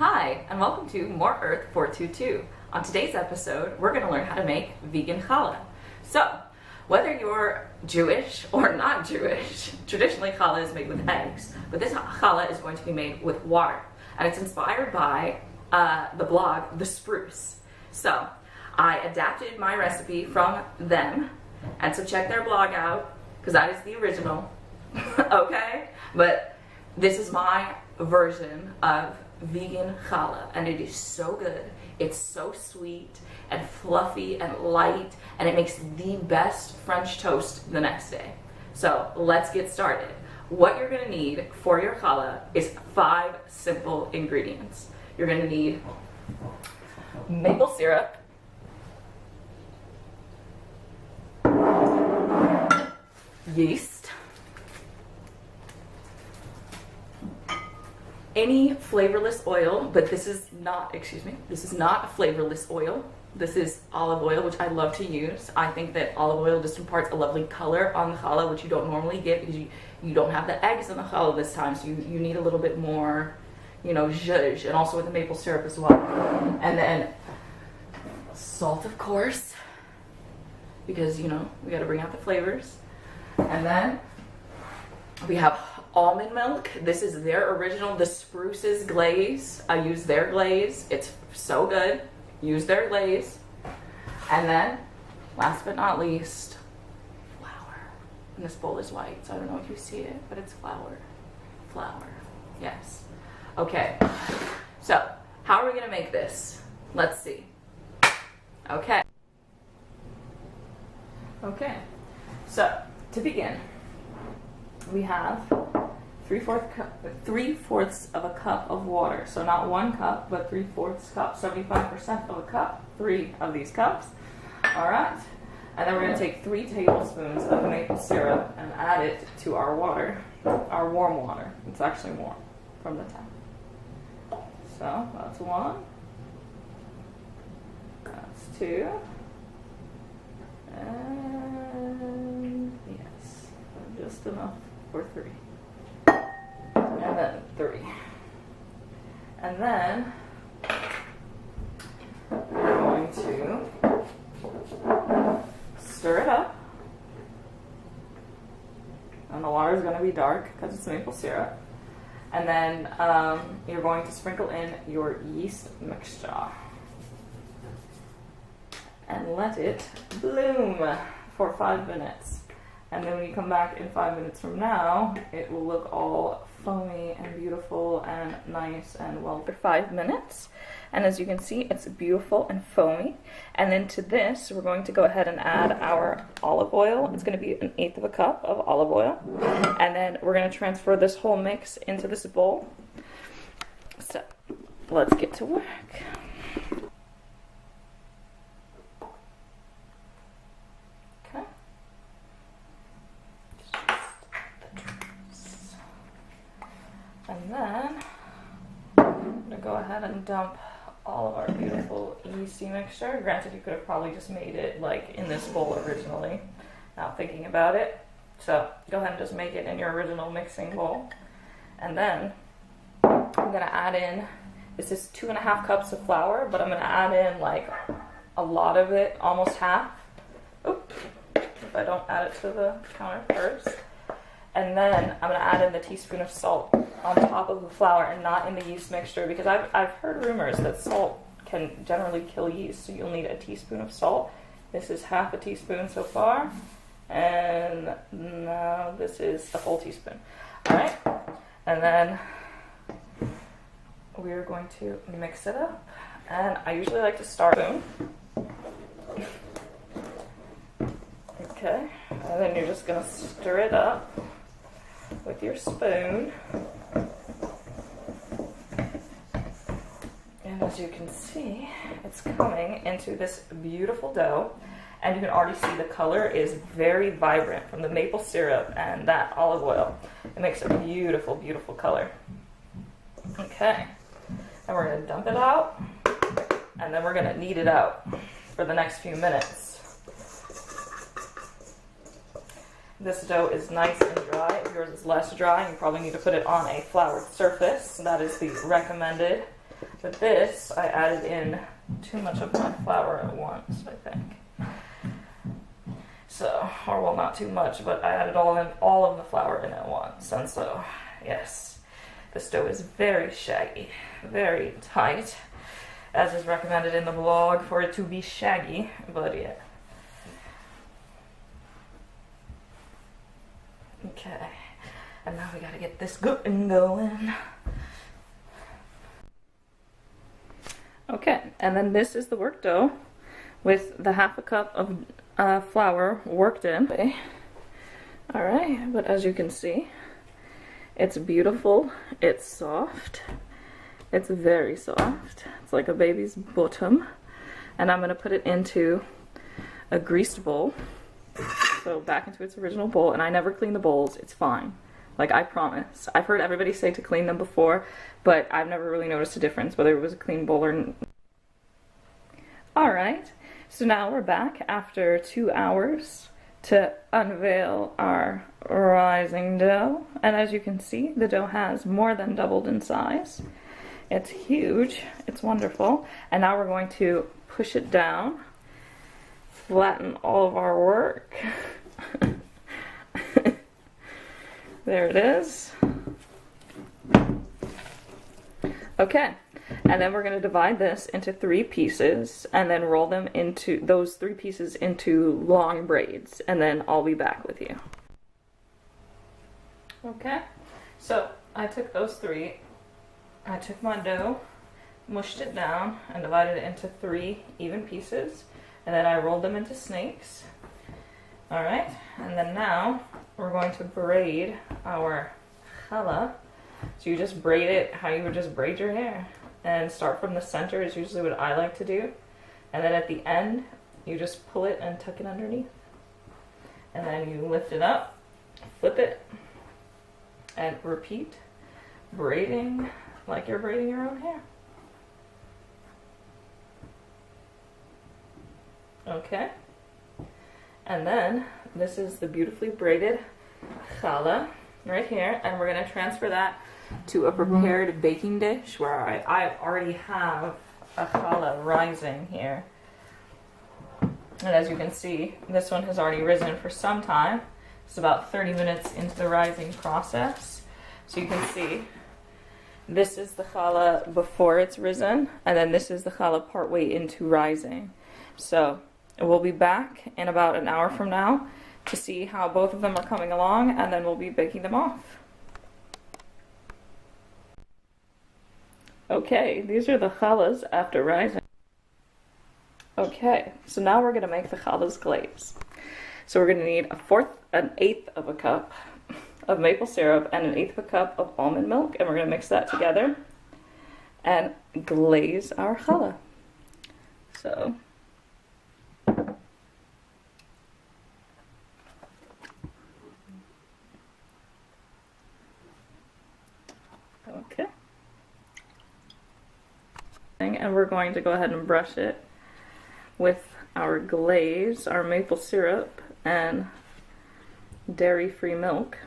Hi, and welcome to More Earth 422. On today's episode, we're going to learn how to make vegan challah. So, whether you're Jewish or not Jewish, traditionally challah is made with eggs, but this challah is going to be made with water, and it's inspired by the blog The Spruce. So, I adapted my recipe from them, and so check their blog out, because that is the original, okay? But this is my version of vegan challah, and it is so good. It's so sweet and fluffy and light, and it makes the best French toast the next day. So let's get started. What you're going to need for your challah is 5 simple ingredients. You're going to need maple syrup, yeast, any flavorless oil, but this is not flavorless oil. This is olive oil, which I love to use. I think that olive oil just imparts a lovely color on the challah, which you don't normally get because you don't have the eggs in the challah this time, so you need a little bit more, zhuzh, and also with the maple syrup as well. And then salt, of course, because, we got to bring out the flavors. And then we have almond milk. This is their original, The Spruce's Glaze. I use their glaze. It's so good. Use their glaze. And then, last but not least, flour. And this bowl is white, so I don't know if you see it, but it's flour. Flour. Yes. Okay. So, how are we going to make this? Let's see. Okay. Okay. So, to begin, we have 3/4 of a cup of water. So not 1 cup, but 3/4 cup, 75% of a cup, 3 of these cups. All right. And then we're going to take 3 tablespoons of maple syrup and add it to our water, our warm water. It's actually warm from the tap. So that's 1. That's 2. And yes, just enough for 3. And then 3. And then we're going to stir it up. And the water is going to be dark because it's maple syrup. And then you're going to sprinkle in your yeast mixture. And let it bloom for 5 minutes. And then when you come back in 5 minutes from now, it will look all foamy and beautiful and nice and well for 5 minutes. And as you can see, it's beautiful and foamy. And then to this, we're going to go ahead and add our olive oil. It's going to be 1/8 of a cup of olive oil. And then we're going to transfer this whole mix into this bowl. So let's get to work. And then I'm going to go ahead and dump all of our beautiful yeasty mixture. Granted, you could have probably just made it like in this bowl originally, now thinking about it. So go ahead and just make it in your original mixing bowl. And then I'm going to add in, this is 2.5 cups of flour, but I'm going to add in like a lot of it, almost half. Oop, if I don't add it to the counter first. And then I'm going to add in the teaspoon of salt on top of the flour and not in the yeast mixture, because I've heard rumors that salt can generally kill yeast, so you'll need a teaspoon of salt. This is half a teaspoon so far, and now this is a full teaspoon. Alright, and then we're going to mix it up, and I usually like to start spoon. Okay, and then you're just going to stir it up with your spoon. And as you can see, it's coming into this beautiful dough, and you can already see the color is very vibrant from the maple syrup and that olive oil. It makes a beautiful, beautiful color. Okay, and we're going to dump it out, and then we're going to knead it out for the next few minutes. This dough is nice and dry. If yours is less dry, you probably need to put it on a floured surface. That is the recommended For this, I added in too much of my flour at once, I think. So, or well, not too much, but I added all of the flour in at once. And so, yes, the dough is very shaggy, very tight, as is recommended in the blog for it to be shaggy, but yeah. Okay, and now we gotta get this going. Okay, and then this is the work dough with the half a cup of flour worked in. Okay. All right, but as you can see, it's beautiful, it's soft, it's very soft. It's like a baby's bottom. And I'm gonna put it into a greased bowl. So back into its original bowl, and I never clean the bowls, it's fine. Like, I promise. I've heard everybody say to clean them before, but I've never really noticed a difference, whether it was a clean bowl or... Alright, so now we're back after 2 hours to unveil our rising dough. And as you can see, the dough has more than doubled in size. It's huge, it's wonderful. And now we're going to push it down, flatten all of our work. There it is. Okay, and then we're going to divide this into 3 pieces and then roll them into those 3 pieces into long braids, and then I'll be back with you. Okay, so I took those 3. I took my dough, mushed it down, and divided it into 3 even pieces, and then I rolled them into snakes. Alright, and then now we're going to braid our challah. So you just braid it how you would just braid your hair. And start from the center is usually what I like to do. And then at the end, you just pull it and tuck it underneath. And then you lift it up, flip it, and repeat, braiding like you're braiding your own hair. Okay. And then this is the beautifully braided challah right here, and we're going to transfer that to a prepared baking dish where I already have a challah rising here. And as you can see, this one has already risen for some time. It's about 30 minutes into the rising process. So you can see this is the challah before it's risen, and then this is the challah partway into rising. So we'll be back in about an hour from now to see how both of them are coming along, and then we'll be baking them off. Okay, these are the challahs after rising. Okay, so now we're going to make the challah's glaze. So we're going to need an eighth of a cup of maple syrup and an eighth of a cup of almond milk, and we're going to mix that together and glaze our challah. So okay. And we're going to go ahead and brush it with our glaze, our maple syrup, and dairy-free milk.